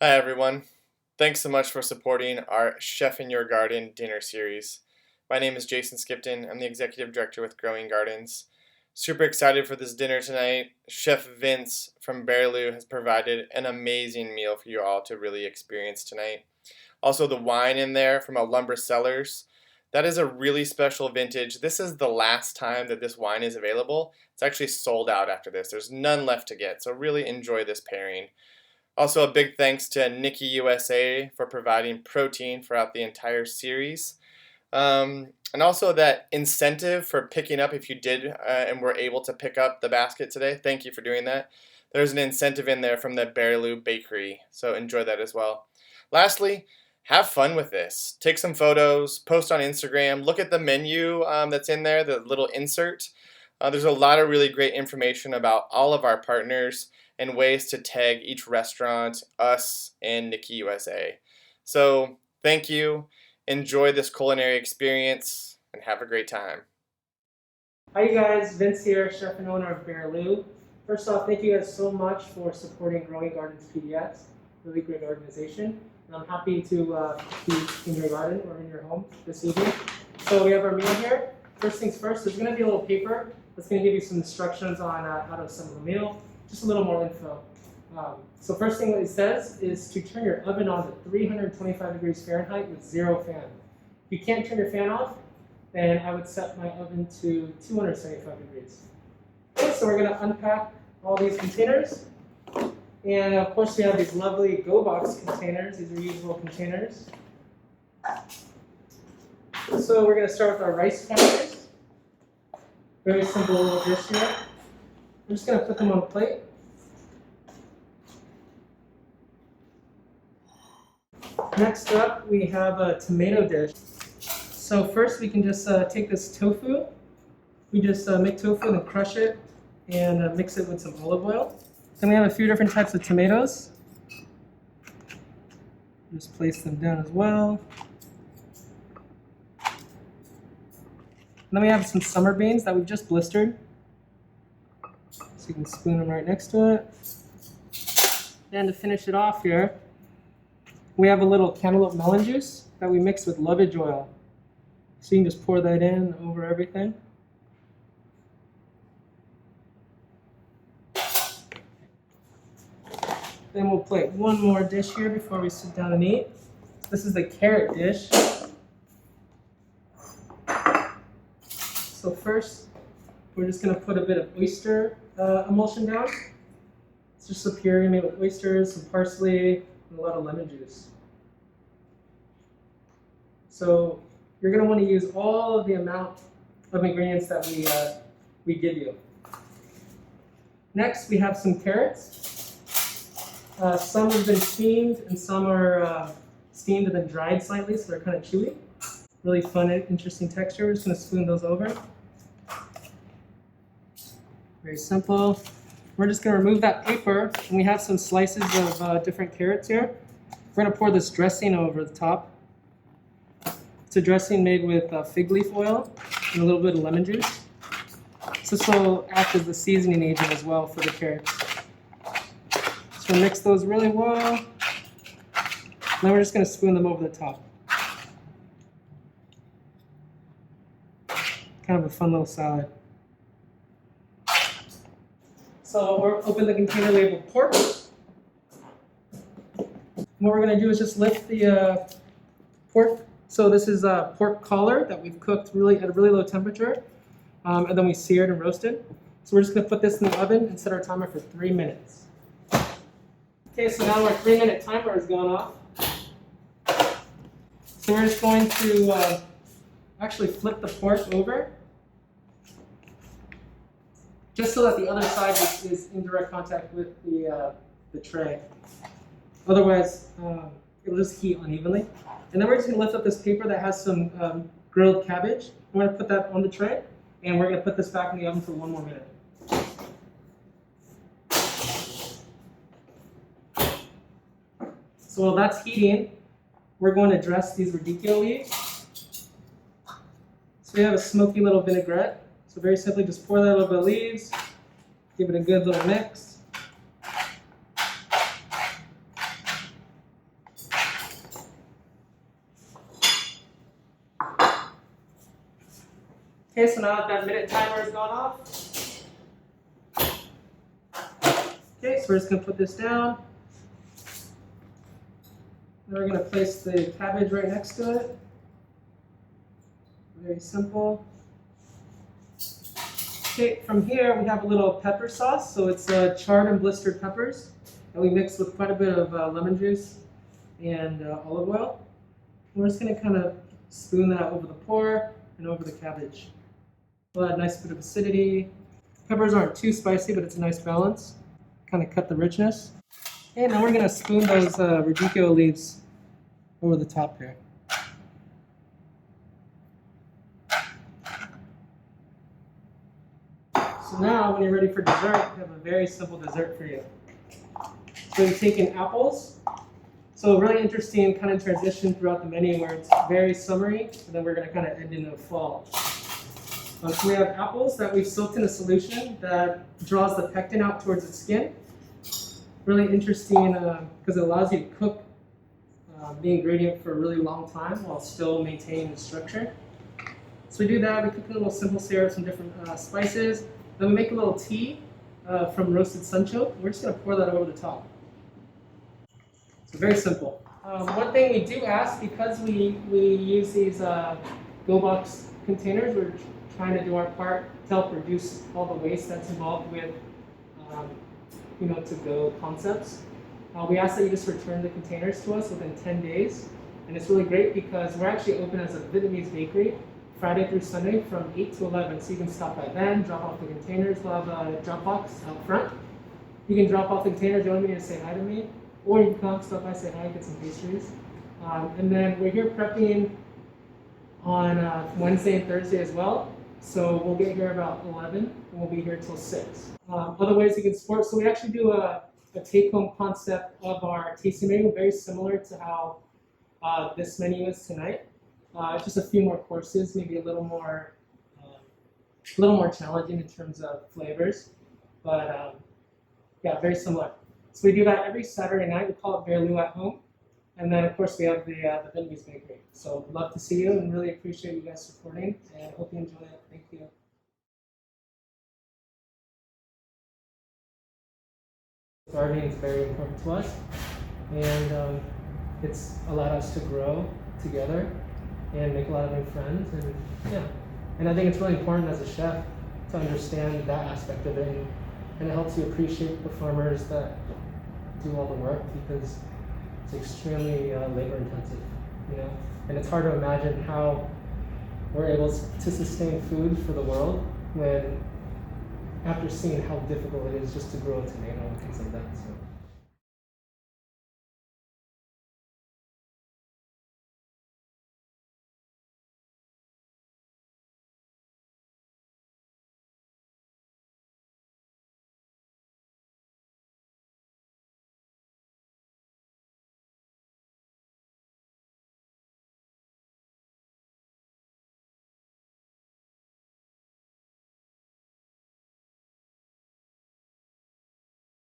Hi everyone. Thanks so much for supporting our Chef in Your Garden dinner series. My name is Jason Skipton. I'm the Executive Director with Growing Gardens. Super excited for this dinner tonight. Chef Vince from Berlu has provided an amazing meal for you all to really experience tonight. Also the wine in there from Lumber Cellars. That is a really special vintage. This is the last time that this wine is available. It's actually sold out after this. There's none left to get, so really enjoy this pairing. Also, a big thanks to Nikki USA for providing protein throughout the entire series. And also that incentive for picking up if you did and were able to pick up the basket today. Thank you for doing that. There's an incentive in there from the Berlu Bakery, so enjoy that as well. Lastly, have fun with this. Take some photos, post on Instagram, look at the menu that's in there, the little insert. There's a lot of really great information about all of our partners and ways to tag each restaurant, us, and Nikki USA. So thank you, enjoy this culinary experience, and have a great time. Hi you guys, Vince here, chef and owner of Berlu. First off, thank you guys so much for supporting Growing Gardens PDX, really great organization. And I'm happy to be in your garden or in your home this evening. So we have our meal here. First things first, there's going to be a little paper that's going to give you some instructions on how to assemble the meal, just a little more info. So first thing that it says is to turn your oven on to 325 degrees Fahrenheit with 0 fan. If you can't turn your fan off, then I would set my oven to 275 degrees. Okay, so we're going to unpack all these containers. And of course we have these lovely Go Box containers. These are reusable containers. So we're going to start with our rice counters. Very simple little dish here. I'm just going to put them on a plate. Next up, we have a tomato dish. So first we can just take this tofu. We just make tofu and crush it and mix it with some olive oil. Then we have a few different types of tomatoes. Just place them down as well. And then we have some summer beans that we've just blistered. So you can spoon them right next to it. And to finish it off here, we have a little cantaloupe melon juice that we mix with lovage oil. So you can just pour that in over everything. Then we'll plate one more dish here before we sit down and eat. This is the carrot dish. So first, we're just going to put a bit of oyster emulsion down. It's just a puree made with oysters, some parsley, and a lot of lemon juice. So you're going to want to use all of the amount of ingredients that we give you. Next, we have some carrots. Some have been steamed and some are steamed and then dried slightly, so they're kind of chewy. Really fun and interesting texture. We're just going to spoon those over. Very simple. We're just going to remove that paper, and we have some slices of different carrots here. We're going to pour this dressing over the top. It's a dressing made with fig leaf oil and a little bit of lemon juice. So this will act as the seasoning agent as well for the carrots. So mix those really well. Now we're just going to spoon them over the top. Kind of a fun little salad. So we'll open the container labeled pork. What we're going to do is just lift the pork. So this is a pork collar that we've cooked really at a really low temperature, and then we seared and roasted. So we're just going to put this in the oven and set our timer for 3 minutes. Okay, so now our 3-minute timer has gone off. So we're just going to actually flip the pork over, just so that the other side is in direct contact with the tray. Otherwise, it'll just heat unevenly. And then we're just going to lift up this paper that has some grilled cabbage. We're going to put that on the tray, and we're going to put this back in the oven for 1 more minute. So while that's heating, we're going to dress these radicchio leaves. So we have a smoky little vinaigrette. So very simply, just pour that a little bit of leaves, give it a good little mix. Okay, so now that minute timer has gone off. Okay, so we're just gonna put this down. Then we're gonna place the cabbage right next to it. Very simple. Okay, from here we have a little pepper sauce. So it's charred and blistered peppers that we mix with quite a bit of lemon juice and olive oil. And we're just gonna kind of spoon that over the pork and over the cabbage. We'll add a nice bit of acidity. Peppers aren't too spicy, but it's a nice balance. Kind of cut the richness. And now we're gonna spoon those radicchio leaves over the top here. So now, when you're ready for dessert, we have a very simple dessert for you. So we've taken apples. So a really interesting kind of transition throughout the menu where it's very summery, and then we're going to kind of end into fall. So we have apples that we've soaked in a solution that draws the pectin out towards its skin. Really interesting because it allows you to cook the ingredient for a really long time while still maintaining the structure. So we do that, we cook a little simple syrup, some different spices. Then we make a little tea from roasted sunchoke. We're just going to pour that over the top. So very simple. One thing we do ask, because we use these go box containers, we're trying to do our part to help reduce all the waste that's involved with to-go concepts. We ask that you just return the containers to us within 10 days. And it's really great because we're actually open as a Vietnamese bakery Friday through Sunday from 8 to 11. So you can stop by then, drop off the containers. We'll have a drop box out front. You can drop off the containers, you want me to say hi to me, or you can come, stop by, say hi, get some pastries. And then we're here prepping on Wednesday and Thursday as well. So we'll get here about 11 and we'll be here till 6. Other ways you can support, so we actually do a take-home concept of our tasting menu, very similar to how this menu is tonight. Just a few more courses, maybe a little more challenging in terms of flavors, but yeah, very similar. So we do that every Saturday night. We call it Berlu at home, and then of course we have the Vietnamese bakery. So love to see you and really appreciate you guys supporting, and hope you enjoy it. Thank you. Gardening is very important to us, and it's allowed us to grow together and make a lot of new friends, and yeah. And I think it's really important as a chef to understand that aspect of it, and it helps you appreciate the farmers that do all the work because it's extremely labor intensive, and it's hard to imagine how we're able to sustain food for the world when after seeing how difficult it is just to grow a tomato and things like that. So